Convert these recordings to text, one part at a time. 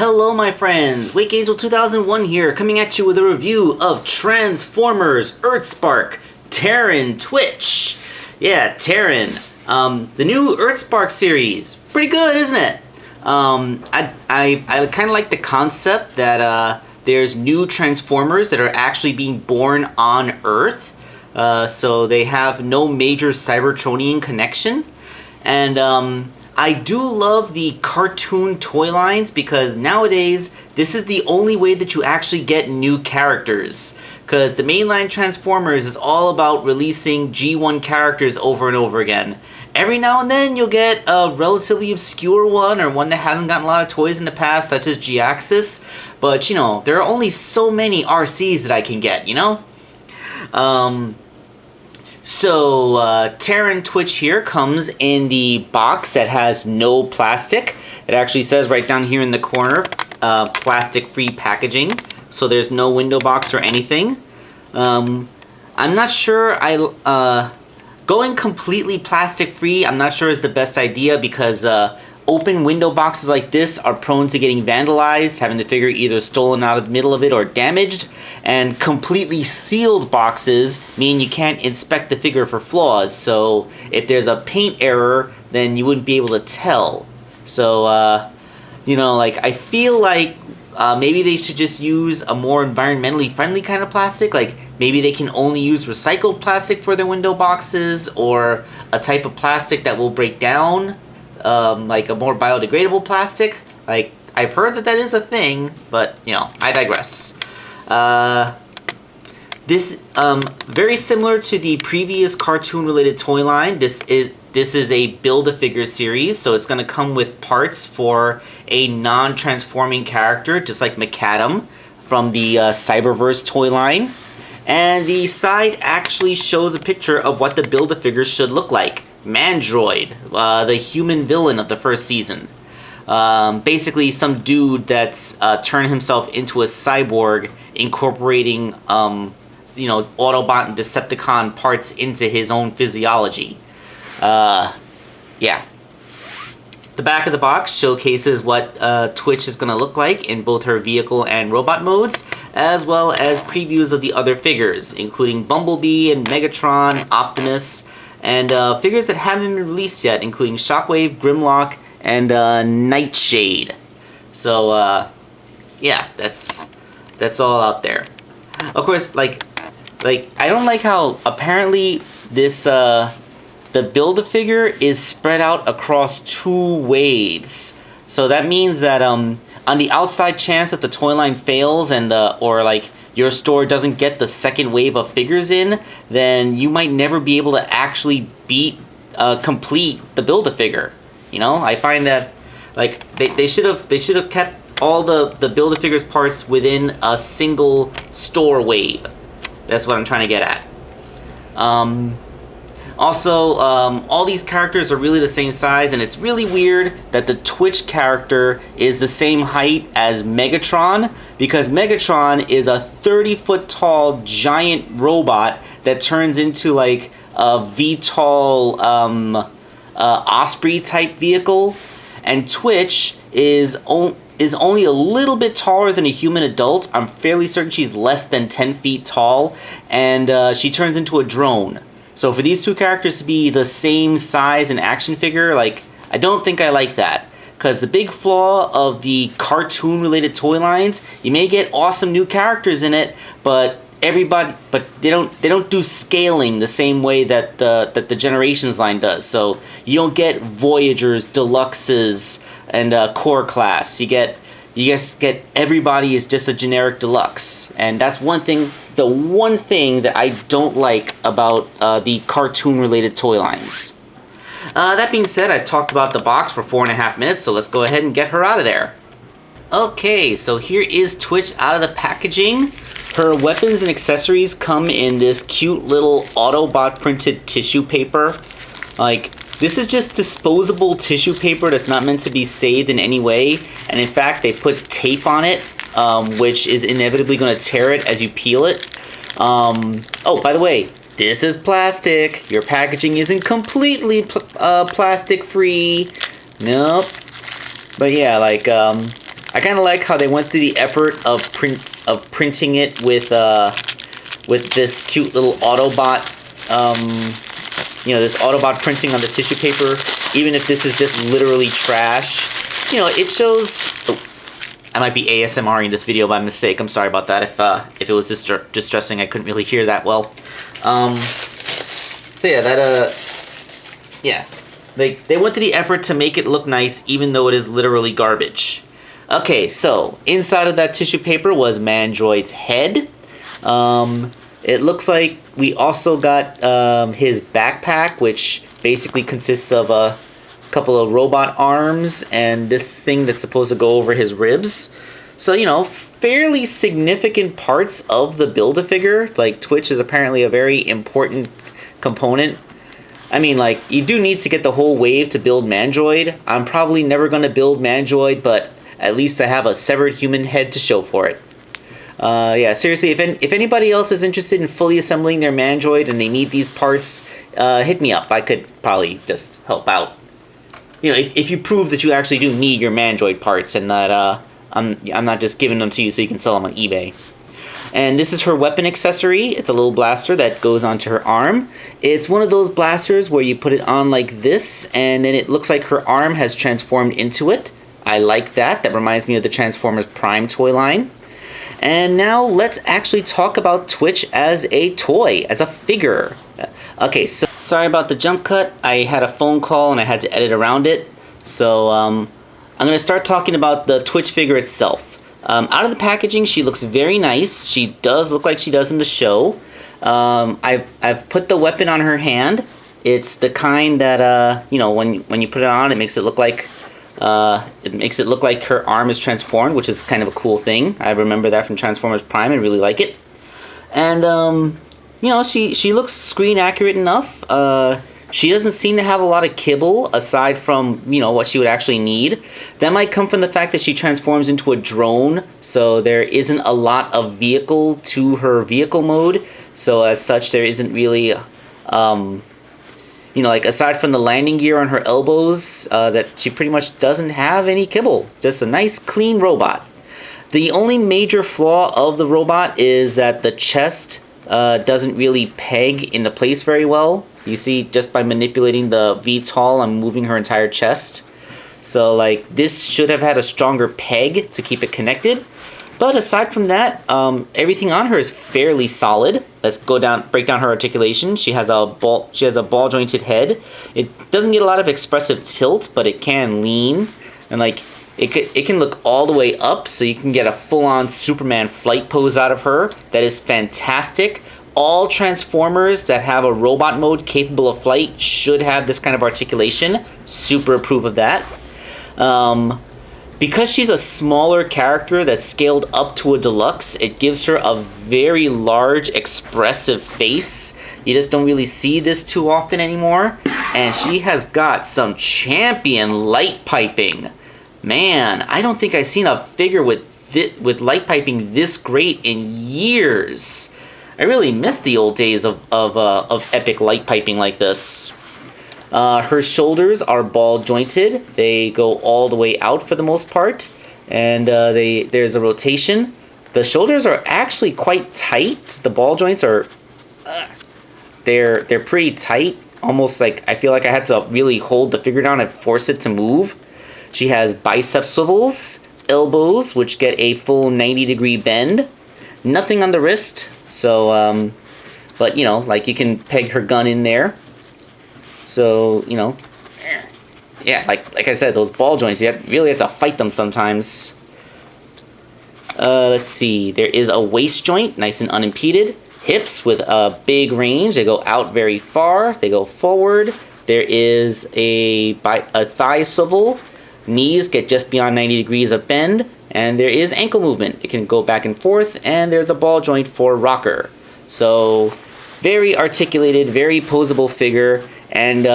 Hello my friends, Wake Angel 2001 here, coming at you with a review of Transformers Earthspark Terran Twitch. Yeah, Terran. The new Earthspark series. Pretty good, isn't it? I kind of like the concept that there's new Transformers that are actually being born on Earth. So they have no major Cybertronian connection. And I do love the cartoon toy lines because nowadays this is the only way that you actually get new characters. Because the mainline Transformers is all about releasing G1 characters over and over again. Every now and then you'll get a relatively obscure one or one that hasn't gotten a lot of toys in the past, such as G-Axis. But you know, there are only so many RCs that I can get, you know? So, Terran Twitch here comes in the box that has no plastic. It actually says right down here in the corner, plastic-free packaging. So there's no window box or anything. I'm not sure, going completely plastic-free, I'm not sure is the best idea because, open window boxes like this are prone to getting vandalized, having the figure either stolen out of the middle of it or damaged, and completely sealed boxes mean you can't inspect the figure for flaws, so if there's a paint error, then you wouldn't be able to tell. So, you know, like, I feel like maybe they should just use a more environmentally friendly kind of plastic, like maybe they can only use recycled plastic for their window boxes, or a type of plastic that will break down. Like a more biodegradable plastic. Like, I've heard that is a thing, but, you know, I digress. This, very similar to the previous cartoon-related toy line, this is a Build-A-Figure series, so it's going to come with parts for a non-transforming character, just like McAdam from the Cyberverse toy line. And the side actually shows a picture of what the Build-A-Figure should look like. Mandroid, the human villain of the first season. Basically some dude that's turned himself into a cyborg, incorporating, you know, Autobot and Decepticon parts into his own physiology. Yeah. The back of the box showcases what Twitch is going to look like in both her vehicle and robot modes, as well as previews of the other figures, including Bumblebee and Megatron, Optimus, and figures that haven't been released yet, including Shockwave, Grimlock, and Nightshade. So, yeah, that's all out there. Of course, like I don't like how apparently this the Build-A-Figure is spread out across 2 waves. So that means that on the outside chance that the toy line fails and or like your store doesn't get the second wave of figures in, then you might never be able to actually complete the Build-A-Figure. You know, I find that like they should have kept all the Build-A-Figures parts within a single store wave. That's what I'm trying to get at. Also, all these characters are really the same size, and it's really weird that the Twitch character is the same height as Megatron, because Megatron is a 30-foot tall giant robot that turns into like a VTOL Osprey type vehicle, and Twitch is only a little bit taller than a human adult. I'm fairly certain she's less than 10 feet tall, and she turns into a drone. So for these two characters to be the same size and action figure, like, I don't think I like that. Because the big flaw of the cartoon-related toy lines, you may get awesome new characters in it, but they don't do scaling the same way that the Generations line does. So you don't get Voyagers, Deluxes, and Core Class. You just get everybody is just a generic deluxe, and that's the one thing that I don't like about the cartoon-related toy lines. That being said, I talked about the box for 4.5 minutes, so let's go ahead and get her out of there. Okay, so here is Twitch out of the packaging. Her weapons and accessories come in this cute little Autobot printed tissue paper. Like, this is just disposable tissue paper that's not meant to be saved in any way, and in fact they put tape on it, which is inevitably going to tear it as you peel it. Oh, by the way, this is plastic. Your packaging isn't completely plastic free. Nope. But yeah, like, I kind of like how they went through the effort of printing it with this cute little Autobot, this Autobot printing on the tissue paper. Even if this is just literally trash, it shows. Oh, I might be ASMRing this video by mistake. I'm sorry about that. If it was distressing, I couldn't really hear that well. So yeah, they went to the effort to make it look nice, even though it is literally garbage. Okay, so inside of that tissue paper was Mandroid's head. It looks like we also got his backpack, which basically consists of a couple of robot arms and this thing that's supposed to go over his ribs. So, fairly significant parts of the Build-A-Figure. Like, Twitch is apparently a very important component. I mean, like, you do need to get the whole wave to build Mandroid. I'm probably never going to build Mandroid, but at least I have a severed human head to show for it. Yeah, seriously, if anybody else is interested in fully assembling their Mandroid and they need these parts, hit me up. I could probably just help out. If you prove that you actually do need your Mandroid parts and that I'm not just giving them to you so you can sell them on eBay. And this is her weapon accessory. It's a little blaster that goes onto her arm. It's one of those blasters where you put it on like this, and then it looks like her arm has transformed into it. I like that. That reminds me of the Transformers Prime toy line. And now let's actually talk about Twitch as a toy, as a figure. Okay, so sorry about the jump cut. I had a phone call and I had to edit around it. So I'm going to start talking about the Twitch figure itself. Out of the packaging, she looks very nice. She does look like she does in the show. I've put the weapon on her hand. It's the kind that when you put it on, it makes it look like her arm is transformed, which is kind of a cool thing. I remember that from Transformers Prime and really like it. And she looks screen accurate enough. She doesn't seem to have a lot of kibble aside from, what she would actually need. That might come from the fact that she transforms into a drone, so there isn't a lot of vehicle to her vehicle mode. So as such, there isn't really, aside from the landing gear on her elbows, that she pretty much doesn't have any kibble. Just a nice, clean robot. The only major flaw of the robot is that the chest doesn't really peg into place very well. You see, just by manipulating the VTOL, I'm moving her entire chest. So, this should have had a stronger peg to keep it connected. But aside from that, everything on her is fairly solid. Let's break down her articulation. She has a ball jointed head. It doesn't get a lot of expressive tilt, but it can lean, and it can look all the way up, so you can get a full-on Superman flight pose out of her. That is fantastic. All Transformers that have a robot mode capable of flight should have this kind of articulation. Super approve of that. Because she's a smaller character that's scaled up to a deluxe, it gives her a very large, expressive face. You just don't really see this too often anymore. And she has got some champion light piping. Man, I don't think I've seen a figure with light piping this great in years. I really miss the old days of epic light piping like this. Her shoulders are ball jointed. They go all the way out for the most part, and there's a rotation. The shoulders are actually quite tight. The ball joints are they're pretty tight. Almost like I feel like I had to really hold the figure down and force it to move. She has bicep swivels, elbows which get a full 90-degree bend. Nothing on the wrist. So, but you can peg her gun in there. So, yeah, like I said, those ball joints, you really have to fight them sometimes. Let's see, there is a waist joint, nice and unimpeded. Hips with a big range, they go out very far, they go forward. There is a thigh swivel, knees get just beyond 90 degrees of bend. And there is ankle movement. It can go back and forth, and there's a ball joint for rocker. So, very articulated, very posable figure, and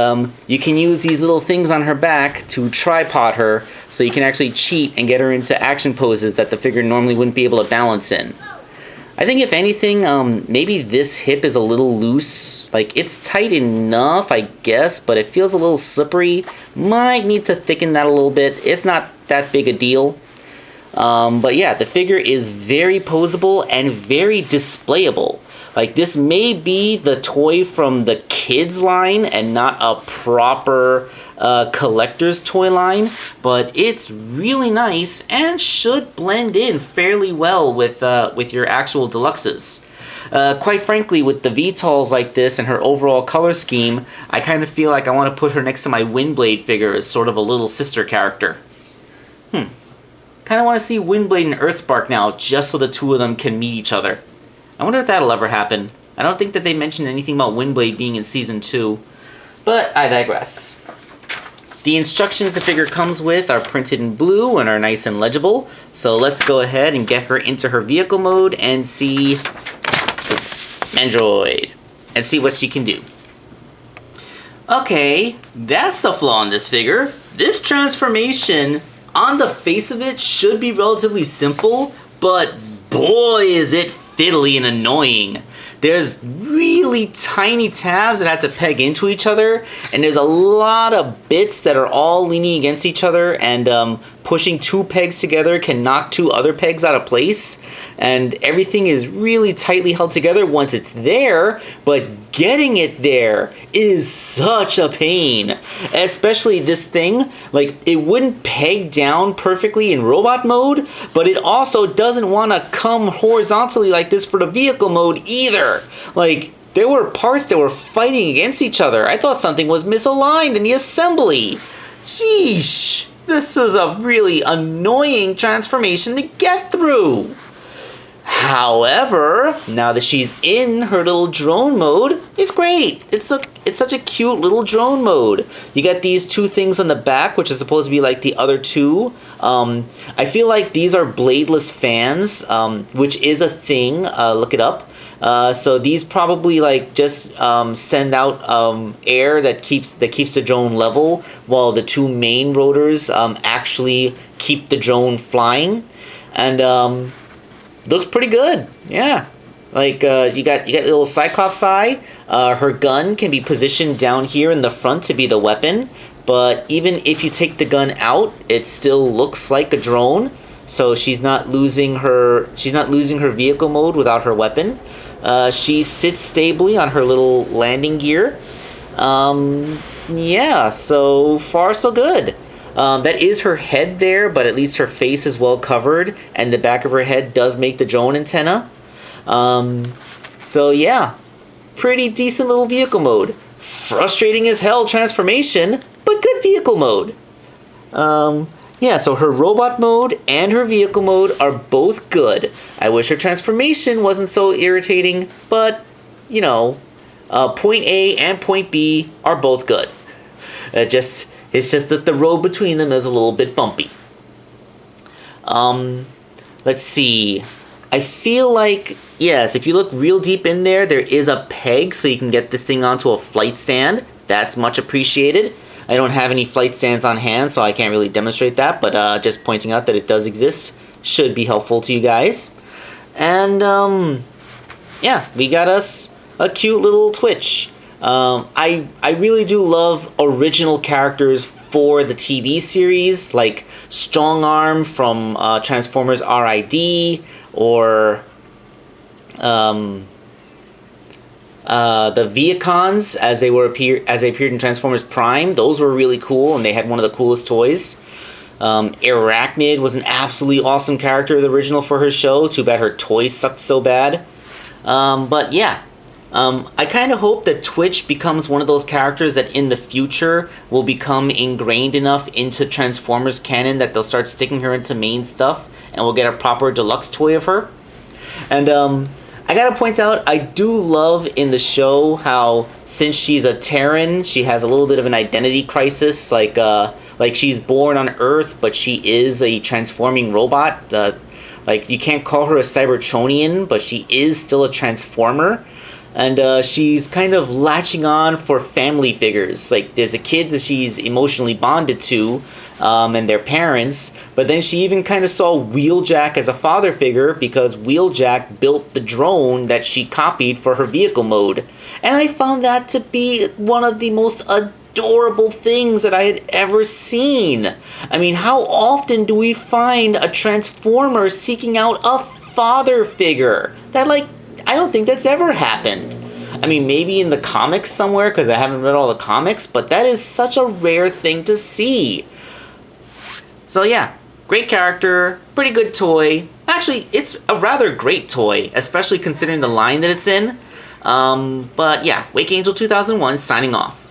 you can use these little things on her back to tripod her, so you can actually cheat and get her into action poses that the figure normally wouldn't be able to balance in. I think if anything, maybe this hip is a little loose. It's tight enough, I guess, but it feels a little slippery. Might need to thicken that a little bit. It's not that big a deal. But yeah, the figure is very posable and very displayable. Like, this may be the toy from the kids line and not a proper collector's toy line, but it's really nice and should blend in fairly well with your actual deluxes. Quite frankly, with the VTOLs like this and her overall color scheme, I kind of feel like I want to put her next to my Windblade figure as sort of a little sister character. Kind of want to see Windblade and Earthspark now, just so the two of them can meet each other. I wonder if that'll ever happen. I don't think that they mentioned anything about Windblade being in Season 2, but I digress. The instructions the figure comes with are printed in blue and are nice and legible, so let's go ahead and get her into her vehicle mode and see Android, and see what she can do. Okay, that's the flaw in this figure. This transformation, on the face of it, should be relatively simple, but boy is it fiddly and annoying. There's really tiny tabs that have to peg into each other, and there's a lot of bits that are all leaning against each other, and pushing two pegs together can knock two other pegs out of place, and everything is really tightly held together once it's there, but getting it there is such a pain. Especially this thing, like, it wouldn't peg down perfectly in robot mode, but it also doesn't want to come horizontally like this for the vehicle mode either. Like, there were parts that were fighting against each other. I thought something was misaligned in the assembly. Sheesh. This was a really annoying transformation to get through. However, now that she's in her little drone mode, it's great. It's such a cute little drone mode. You got these two things on the back, which is supposed to be like the other two. I feel like these are bladeless fans, which is a thing. Look it up. So these probably like just send out air that keeps the drone level, while the two main rotors actually keep the drone flying, and looks pretty good. Yeah, like you got a little Cyclops eye. Her gun can be positioned down here in the front to be the weapon, but even if you take the gun out, it still looks like a drone. So she's not losing her vehicle mode without her weapon. She sits stably on her little landing gear. Yeah, so far so good. That is her head there, but at least her face is well covered, and the back of her head does make the drone antenna. So yeah, pretty decent little vehicle mode. Frustrating as hell transformation, but good vehicle mode. Yeah, so her robot mode and her vehicle mode are both good. I wish her transformation wasn't so irritating, but, you know, point A and point B are both good. It's just that the road between them is a little bit bumpy. Let's see. I feel like, yes, if you look real deep in there, there is a peg so you can get this thing onto a flight stand. That's much appreciated. I don't have any flight stands on hand, so I can't really demonstrate that, but just pointing out that it does exist should be helpful to you guys. And, yeah, we got us a cute little Twitch. I really do love original characters for the TV series, like Strong Arm from Transformers RID, or the Viacons as they appeared in Transformers Prime. Those were really cool, and they had one of the coolest toys. Arachnid was an absolutely awesome character, the original for her show. Too bad her toys sucked so bad. But yeah, I kind of hope that Twitch becomes one of those characters that in the future will become ingrained enough into Transformers canon that they'll start sticking her into main stuff, and we'll get a proper deluxe toy of her. And I gotta point out, I do love in the show how, since she's a Terran, she has a little bit of an identity crisis. Like she's born on Earth, but she is a transforming robot. Like, you can't call her a Cybertronian, but she is still a Transformer. And she's kind of latching on for family figures. Like, there's a kid that she's emotionally bonded to, and their parents, but then she even kind of saw Wheeljack as a father figure because Wheeljack built the drone that she copied for her vehicle mode. And I found that to be one of the most adorable adorable things that I had ever seen. I mean, how often do we find a Transformer seeking out a father figure? That, like, I don't think that's ever happened. I mean, maybe in the comics somewhere, because I haven't read all the comics, but that is such a rare thing to see. So yeah, great character, pretty good toy. Actually, it's a rather great toy, especially considering the line that it's in. But yeah, Wake Angel 2001 signing off.